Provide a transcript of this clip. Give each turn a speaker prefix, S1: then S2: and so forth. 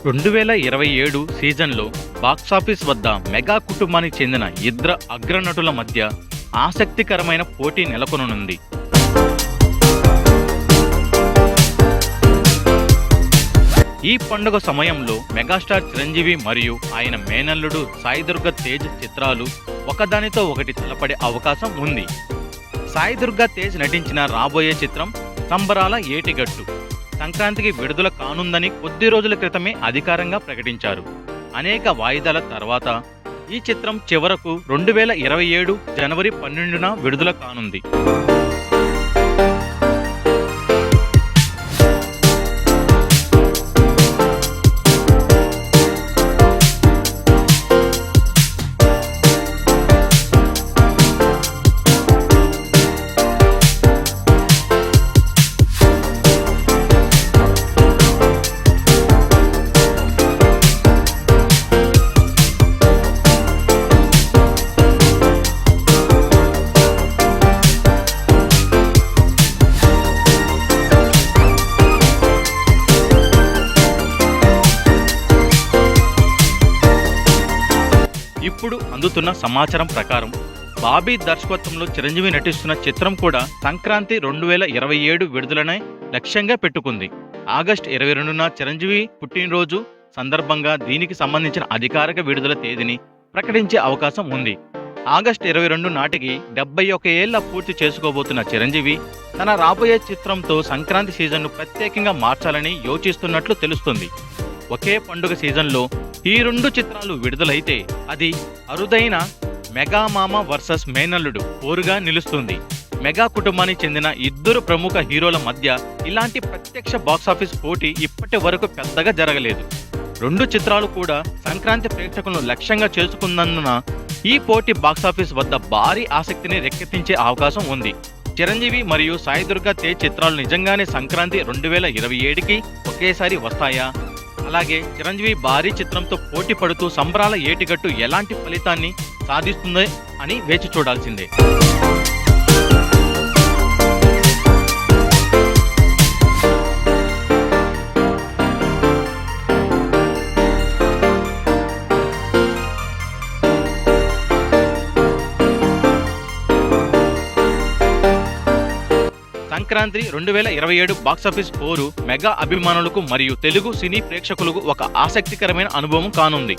S1: 2027 సీజన్లో బాక్సాఫీస్ వద్ద మెగా కుటుంబానికి చెందిన ఇద్దరు అగ్రనటుల మధ్య ఆసక్తికరమైన పోటీ నెలకొననుంది. ఈ పండుగ సమయంలో మెగాస్టార్ చిరంజీవి మరియు ఆయన మేనల్లుడు సాయి దుర్గా తేజ్ చిత్రాలు ఒకదానితో ఒకటి తలపడే అవకాశం ఉంది. సాయి దుర్గా తేజ్ నటించిన రాబోయే చిత్రం సంబరాల ఏటిగట్టు సంక్రాంతికి విడుదల కానుందని కొద్ది రోజుల క్రితమే అధికారంగా ప్రకటించారు. అనేక వాయిదాల తర్వాత ఈ చిత్రం చివరకు 2027 జనవరి 12న విడుదల కానుంది. ఇప్పుడు అందుతున్న సమాచారం ప్రకారం బాబీ దర్శకత్వంలో చిరంజీవి నటిస్తున్న చిత్రం కూడా సంక్రాంతి 2027 విడుదలనే లక్ష్యంగా పెట్టుకుంది. ఆగస్టు 22న చిరంజీవి పుట్టినరోజు సందర్భంగా దీనికి సంబంధించిన అధికారిక విడుదల తేదీని ప్రకటించే అవకాశం ఉంది. ఆగస్టు 22 నాటికి 71 ఏళ్ల పూర్తి చేసుకోబోతున్న చిరంజీవి తన రాబోయే చిత్రంతో సంక్రాంతి సీజన్ను ప్రత్యేకంగా మార్చాలని యోచిస్తున్నట్లు తెలుస్తుంది. ఒకే పండుగ సీజన్లో ఈ రెండు చిత్రాలు విడుదలైతే అది అరుదైన మెగా మామ వర్సెస్ మేనల్లుడు పోరుగా నిలుస్తుంది. మెగా కుటుంబానికి చెందిన ఇద్దరు ప్రముఖ హీరోల మధ్య ఇలాంటి ప్రత్యక్ష బాక్సాఫీస్ పోటీ ఇప్పటి వరకు పెద్దగా జరగలేదు. రెండు చిత్రాలు కూడా సంక్రాంతి ప్రేక్షకులను లక్ష్యంగా చేసుకున్నందున ఈ పోటీ బాక్సాఫీస్ వద్ద భారీ ఆసక్తిని రేకెత్తించే అవకాశం ఉంది. చిరంజీవి మరియు సాయి దుర్గా తేజ్ చిత్రాలు నిజంగానే సంక్రాంతి 2027కి ఒకేసారి వస్తాయా? అలాగే చిరంజీవి భారీ చిత్రంతో పోటీ పడుతూ సంబరాల ఏటిగట్టు ఎలాంటి ఫలితాన్ని సాధిస్తుందో అని వేచి చూడాల్సిందే. సంక్రాంతి 2027 బాక్సాఫీస్ పోరు మెగా అభిమానులకు మరియు తెలుగు సినీ ప్రేక్షకులకు ఒక ఆసక్తికరమైన అనుభవం కానుంది.